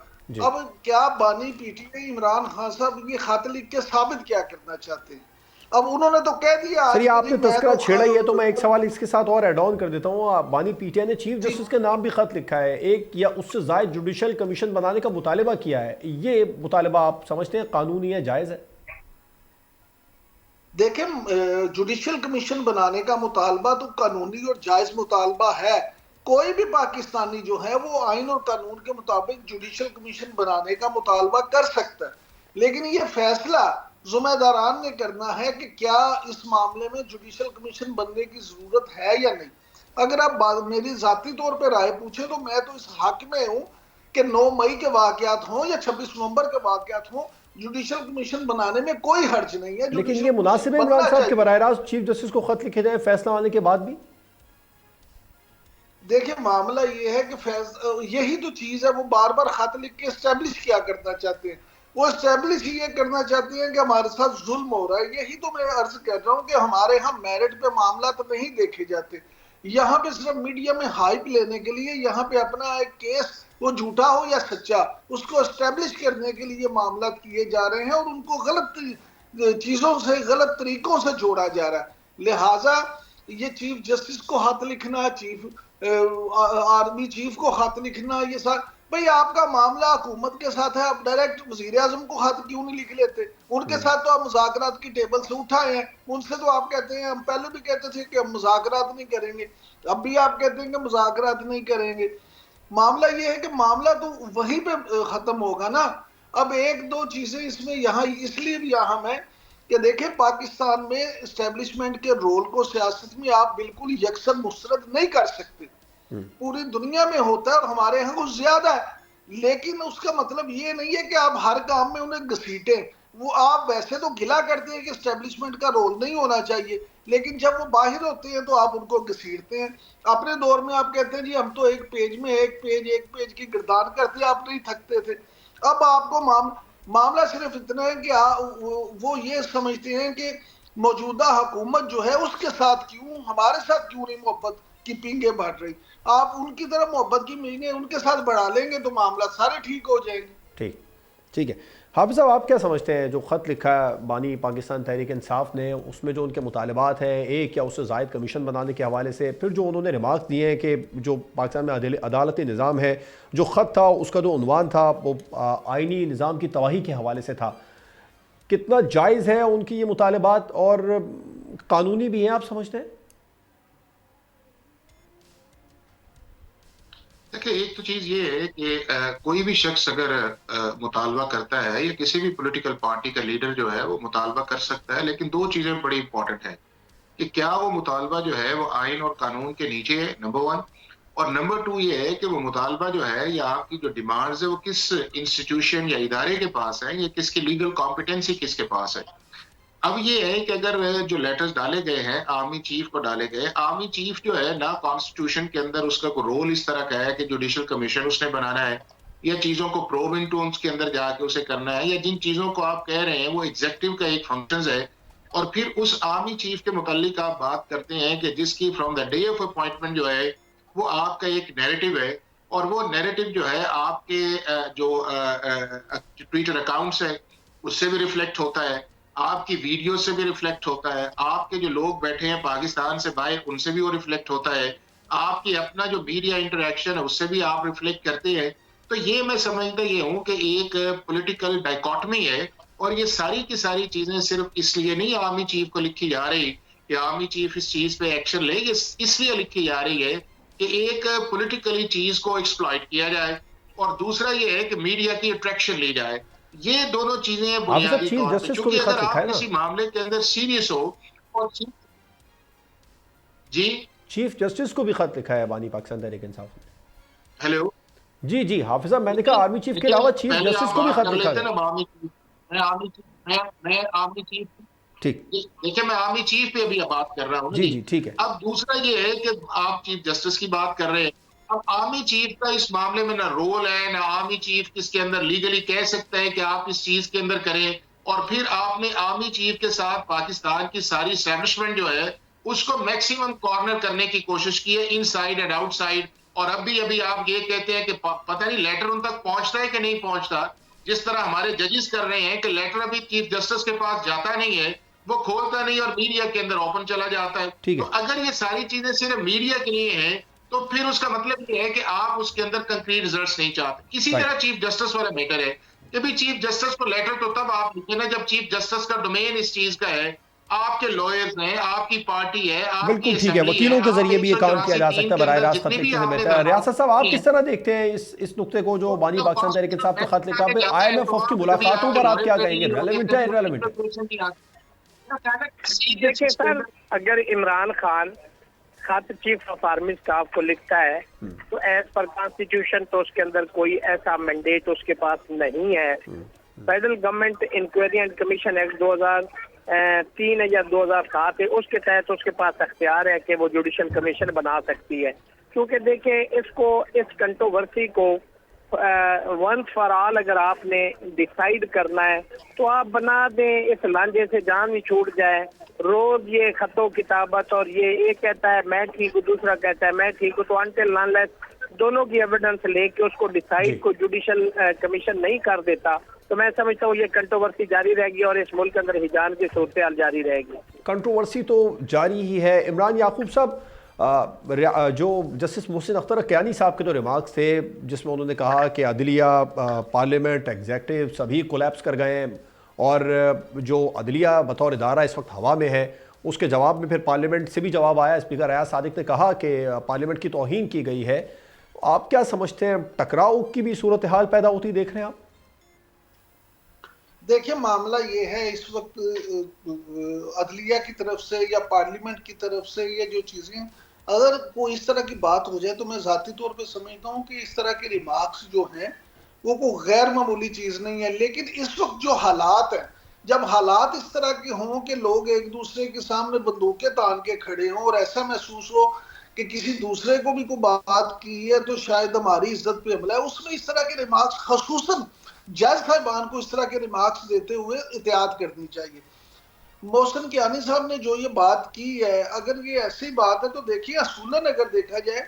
अब क्या बानी PTI इमरान खान साहब ये खत लिख के साबित क्या करना चाहते हैं? अब उन्होंने तो कह दिया। सर ये आपने तस्करा छेड़ा ही है, तो मैं एक सवाल इसके साथ और ऐड ऑन कर देता हूँ। बानी PTI ने चीफ जस्टिस के नाम भी खत लिखा है, एक या उससे ज़ायद जुडिशल कमीशन बनाने का मुतालिबा किया है। ये मुतालिबा आप समझते हैं कानूनी है, जायज़ है? देखें, जुडिशल कमीशन बनाने का मुतालबा तो कानूनी और जायज़ मुतालबा है। कोई भी पाकिस्तानी जो है वो आइन और कानून के मुताबिक जुडिशल कमीशन बनाने का मुतालबा कर सकता है, लेकिन ये फैसला ज़िम्मेदारान ने करना है कि क्या इस मामले में जुडिशल कमीशन बनने की जरूरत है या नहीं। अगर आप मेरी जाती तौर पर राय पूछे तो मैं तो इस हक में हूँ कि 9 मई के वाकयात हों या 26 नवंबर के वाकयात हों, जुडिशल कमीशन बनाने में कोई हर्ज नहीं है। लेकिन ये मुनासिब है इमरान साहब के बराह रास्त चीफ जस्टिस को खत लिखे जाए फैसला आने के बाद भी? देखिए मामला ये है कि यही तो चीज है, वो बार बार खत लिख के एस्टेब्लिश क्या करना चाहते हैं। वो एस्टेब्लिश ये करना चाहते हैं कि हमारे साथ जुल्म हो रहा है। यही तो मैं अर्ज कर रहा हूँ कि हमारे यहाँ मेरिट पे मामला तो नहीं देखे जाते, यहाँ पे सिर्फ मीडिया में हाइप लेने के लिए, यहाँ पे अपना एक केस वो झूठा हो या सच्चा उसको एस्टेब्लिश करने के लिए मामला किए जा रहे हैं और उनको गलत चीजों से, गलत तरीकों से जोड़ा जा रहा है। लिहाजा ये चीफ जस्टिस को खत लिखना, आर्मी चीफ को खत लिखना, ये सारा भाई आपका मामला हुकूमत के साथ है, आप डायरेक्ट वजीर आजम को खत क्यों नहीं लिख लेते? उनके साथ तो आप मुज़ाकरात की टेबल से उठाए हैं, उनसे तो आप कहते हैं, हम पहले भी कहते थे कि हम मुज़ाकरात नहीं करेंगे, अब भी आप कहते हैं कि मुज़ाकरात नहीं करेंगे। मामला ये है कि मामला तो वहीं पे खत्म होगा ना। अब एक दो चीजें इसमें यहाँ इसलिए भी अहम है कि देखें, पाकिस्तान में एस्टेब्लिशमेंट के रोल को सियासत में आप बिल्कुल यकसन मुस्तरद नहीं कर सकते। पूरी दुनिया में होता है और हमारे यहाँ कुछ ज्यादा है, लेकिन उसका मतलब ये नहीं है कि आप हर काम में उन्हें घसीटें। वो आप वैसे तो गिला करते हैं कि एस्टेब्लिशमेंट का रोल नहीं होना चाहिए, लेकिन जब वो बाहर होते हैं तो आप उनको घसीटते हैं। अपने दौर में आप कहते हैं जी हम तो एक पेज की गिरदान करते, आप नहीं थकते थे। अब आपको मामला सिर्फ इतना है कि वो ये समझते हैं कि मौजूदा हुकूमत जो है उसके साथ क्यों, हमारे साथ क्यों नहीं मोहब्बत की पींगे भर रही। आप उनकी तरफ मोहब्बत की मीने उनके साथ बढ़ा लेंगे तो मामला सारे ठीक हो जाएंगे। ठीक ठीक है। हाफिज साहब, आप क्या समझते हैं जो ख़त लिखा है बानी पाकिस्तान तहरीक इंसाफ ने, उसमें जो उनके मुतालबात हैं, एक या उससे ज़ायद कमीशन बनाने के हवाले से, फिर जो उन्होंने रिमार्क दिए हैं कि जो पाकिस्तान में अदालती निज़ाम है, जो ख़त था उसका जो उन्वान था वो आइनी निज़ाम की तबाही के हवाले से था, कितना जायज़ है उनकी ये मुतालबात और कानूनी भी हैं आप समझते हैं? देखिए, एक तो चीज ये है कि कोई भी शख्स अगर मुतालबा करता है या किसी भी पॉलिटिकल पार्टी का लीडर जो है वो मुतालबा कर सकता है, लेकिन दो चीजें बड़ी इंपॉर्टेंट है कि क्या वो मुतालबा जो है वो आइन और कानून के नीचे है, नंबर वन। और नंबर टू ये है कि वो मुतालबा जो है या आपकी जो डिमांड्स है वो किस इंस्टीट्यूशन या इदारे के पास है या किसकी लीगल कॉम्पिटेंसी किसके पास है। अब ये है कि अगर जो लेटर्स डाले गए हैं आर्मी चीफ को डाले गए, आर्मी चीफ जो है ना कॉन्स्टिट्यूशन के अंदर उसका कोई रोल इस तरह का है कि जुडिशल कमीशन उसने बनाना है या चीजों को प्रोब इनटू उसके अंदर जाके उसे करना है, या जिन चीजों को आप कह रहे हैं वो एग्जेक्टिव का एक फंक्शन है। और फिर उस आर्मी चीफ के मुतालिक आप बात करते हैं कि जिसकी from the day of appointment जो है वो आपका एक नैरेटिव है, और वो नैरेटिव जो है आपके जो ट्विटर अकाउंट्स है उससे भी रिफ्लेक्ट होता है, आपकी वीडियो से भी रिफ्लेक्ट होता है, आपके जो लोग बैठे हैं पाकिस्तान से बाहर उनसे भी वो रिफ्लेक्ट होता है, आपकी अपना जो मीडिया इंटरेक्शन है उससे भी आप रिफ्लेक्ट करते हैं। तो ये मैं समझता ये हूं कि एक पॉलिटिकल डाइकोटमी है, और ये सारी की सारी चीजें सिर्फ इसलिए नहीं आर्मी चीफ को लिखी जा रही कि आर्मी चीफ इस चीज पे एक्शन ले, ये इसलिए लिखी जा रही है कि एक पॉलिटिकली चीज को एक्सप्लॉइट किया जाए, और दूसरा ये है कि मीडिया की अट्रैक्शन ली जाए। ये दोनों चीजें बुनियादी चीफ तौर पे, जस्टिस को क्योंकि भी खत अगर लिखा आप है ना, किसी मामले के अंदर सीरियस हो और जी चीफ जस्टिस को भी खत लिखा है बानी पाकिस्तान तहरीक इंसाफ ने। हेलो जी जी हाफिज साहब, मैंने कहा आर्मी चीफ के अलावा चीफ जस्टिस को भी खत लिखा है। मैं आर्मी चीफ ठीक, देखिए मैं आर्मी चीफ पे अभी बात कर रहा हूँ जी जी ठीक है। अब दूसरा ये है कि आप चीफ जस्टिस की बात कर रहे हैं, अब आर्मी चीफ का इस मामले में ना रोल है ना आर्मी चीफ किसके अंदर लीगली कह सकता है कि आप इस चीज के अंदर करें। और फिर आपने आर्मी चीफ के साथ पाकिस्तान की सारी एस्टैब्लिशमेंट जो है उसको मैक्सिमम कॉर्नर करने की कोशिश की है, इनसाइड एंड आउटसाइड। और अभी आप ये कहते हैं कि पता नहीं लेटर उन तक पहुंचता है कि नहीं पहुंचता, जिस तरह हमारे जजेस कर रहे हैं कि लेटर अभी चीफ जस्टिस के पास जाता नहीं है, वो खोलता नहीं और मीडिया के अंदर ओपन चला जाता है। तो अगर ये सारी चीजें सिर्फ मीडिया के लिए हैं तो फिर उसका मतलब ये है कि आप उसके अंदर कंक्रीट रिजल्ट्स नहीं चाहते। इसी तरह चीफ जस्टिस वाला मैटर है कि भी चीफ जस्टिस को लेटर तो तब आप लिखें ना जब चीफ जस्टिस का डोमेन इस चीज का है, आपके लॉयर्स हैं, आपकी पार्टी है, बिल्कुल ठीक है, वकीलों के जरिए भी ये काम किया जा सकता है बराह रास्त खत लिखने से बेहतर। रियासत साहब, आप किस तरह देखते हैं इस नुक्ते को जो बानी पाकिस्तान तहरीक इंसाफ ने खत लिखा? IMF की मुलाकातों पर आप क्या कहेंगे, रेलेवेंट है इररेलेवेंट है? देखिए सर, अगर इमरान खान खत चीफ ऑफ आर्मी स्टाफ को लिखता है तो एज पर कॉन्स्टिट्यूशन तो उसके अंदर कोई ऐसा मैंडेट उसके पास नहीं है। Federal government inquiry and commission act 2003 या 2007 है, उसके तहत उसके पास अख्तियार है कि वो जुडिशल कमीशन बना सकती है। क्योंकि देखें इसको, इस कंट्रोवर्सी को वंस फॉर ऑल अगर आपने डिसाइड करना है तो आप बना दें, इस लांझे से जान भी छूट जाए। रोज ये खतों किताबत और ये एक कहता है मैं ठीक हूँ, दूसरा कहता है मैं ठीक हूँ, तो अनटिल अनलेस दोनों की एविडेंस लेके उसको डिसाइड को जुडिशल कमीशन नहीं कर देता तो मैं समझता हूँ ये कंट्रोवर्सी जारी रहेगी और इस मुल्क के अंदर हिजान की सूरत हाल जारी रहेगी। कंट्रोवर्सी तो जारी ही है। इमरान याकूब साहब, जो जस्टिस मोहसिन अख्तर कियानी साहब के जो रिमार्क्स थे जिसमें उन्होंने कहा कि अदलिया, पार्लियामेंट, एग्जेक्टिव सभी कोलैप्स कर गए हैं और जो अदलिया बतौर इदारा इस वक्त हवा में है, उसके जवाब में फिर पार्लियामेंट से भी जवाब आया। स्पीकर अयाज सादिक ने कहा कि पार्लियामेंट की तौहीन की गई है। आप क्या समझते हैं, टकराव की भी सूरत हाल पैदा होती देख रहे हैं आप? देखिए मामला ये है इस वक्त अदलिया की तरफ से या पार्लियामेंट की तरफ से ये जो चीजें, अगर कोई इस तरह की बात हो जाए तो मैं जाती तौर पे समझता हूँ कि इस तरह के रिमार्क्स जो हैं वो कोई गैर मामूली चीज नहीं है। लेकिन इस वक्त जो हालात हैं जब हालात इस तरह के हों कि लोग एक दूसरे के सामने बंदूकें तान के खड़े हों और ऐसा महसूस हो कि किसी दूसरे को भी कोई बात की है तो शायद हमारी इज्जत पे हमला है, उसमें इस तरह के रिमार्क्स खसूसन जज साहिबान को इस तरह के रिमार्क्स देते हुए एहतियात करनी चाहिए। मोहसिन कियानी साहब ने जो ये बात की है, अगर ये ऐसी बात है तो देखिए असूलन अगर देखा जाए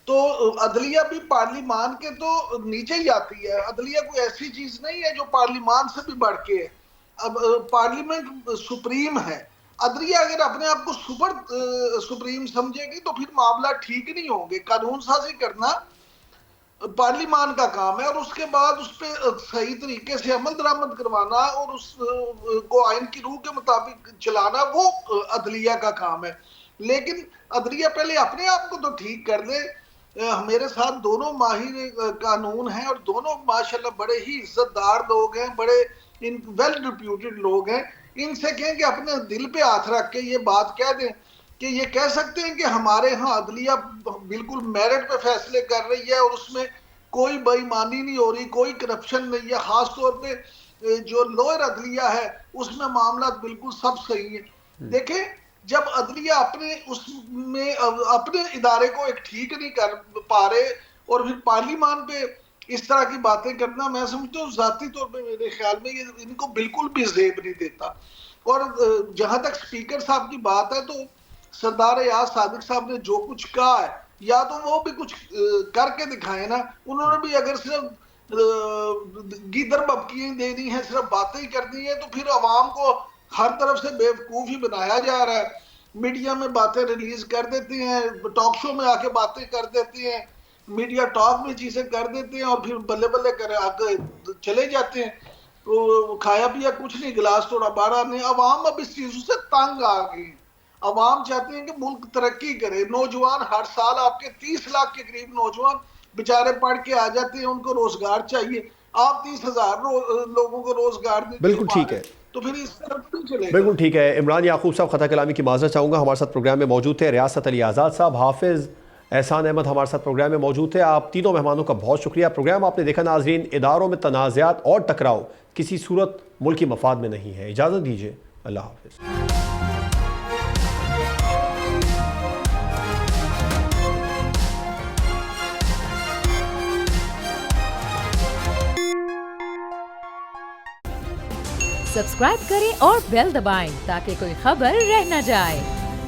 तो अदलिया भी पार्लिमान के तो नीचे ही आती है। अदलिया कोई ऐसी चीज नहीं है जो पार्लिमान से भी बढ़ के है। अब पार्लियामेंट सुप्रीम है, अदलिया अगर अपने आप को सुप्रीम समझेगी तो फिर मामला ठीक नहीं होंगे। कानून साजी करना पार्लिमान का काम है और उसके बाद उस पर सही तरीके से अमल दरामद करवाना और उसको आइन की रूह के मुताबिक चलाना वो अदलिया का काम है। लेकिन अदलिया पहले अपने आप को तो ठीक कर दे। मेरे साथ दोनों माहिर कानून हैं और दोनों माशाल्लाह बड़े ही इज्जतदार लोग हैं, बड़े वेल रिप्यूटेड लोग हैं। इनसे कहें कि अपने दिल पे हाथ रख के ये बात कह दें कि ये कह सकते हैं कि हमारे यहाँ अदलिया बिल्कुल मेरिट पे फैसले कर रही है और उसमें कोई बेईमानी नहीं हो रही, कोई करप्शन नहीं है। खास तौर पे जो लोअर अदलिया है उसमें मामला बिल्कुल सब सही है। देखें, जब अदलिया उसमें अपने इदारे को एक ठीक नहीं कर पा रहे और फिर पार्लियामान पे इस तरह की बातें करना, मैं समझता हूँ जाती तौर पे मेरे ख्याल में ये इनको बिल्कुल भी जेब नहीं देता। और जहां तक स्पीकर साहब की बात है तो सरदार याद सादिक साहब ने जो कुछ कहा है या तो वो भी कुछ करके दिखाए ना। उन्होंने भी अगर सिर्फ गीदर बबकी देनी है, सिर्फ बातें ही करनी है, तो फिर अवाम को हर तरफ से बेवकूफ ही बनाया जा रहा है। मीडिया में बातें रिलीज कर देते हैं, टॉक शो में आके बातें कर देते हैं, मीडिया टॉक में चीजें कर देते हैं और फिर बल्ले बल्ले कर आके चले जाते हैं। तो खाया पिया कुछ नहीं, गिलास थोड़ा बाड़ा नहीं। अवाम अब इस चीजों से तंग आ गई। अवाम चाहते हैं कि मुल्क तरक्की करे। नौजवान हर साल आपके 30 लाख के करीब नौजवान बेचारे पढ़ के आ जाते हैं, उनको रोजगार चाहिए। आप 30,000 लोगों को रोजगार दे, बिल्कुल ठीक है, तो फिर इस तरफ नहीं चलेगा। बिल्कुल ठीक है। इमरान याकूब साहब खता कलामी की माजरत चाहूँगा, हमारे साथ प्रोग्राम में मौजूद थे। रियासत अली आज़ाद साहब, हाफिज़ एहसान अहमद हमारे साथ प्रोग्राम में मौजूद थे। आप तीनों मेहमानों का बहुत शुक्रिया। प्रोग्राम आपने देखा नाजरीन, इदारों में तनाज़ात और टकराव किसी सूरत मुल्क की मफाद में नहीं है। इजाज़त दीजिए, अल्लाह हाफिज़। सब्सक्राइब करें और बेल दबाएं ताकि कोई खबर रह न जाए।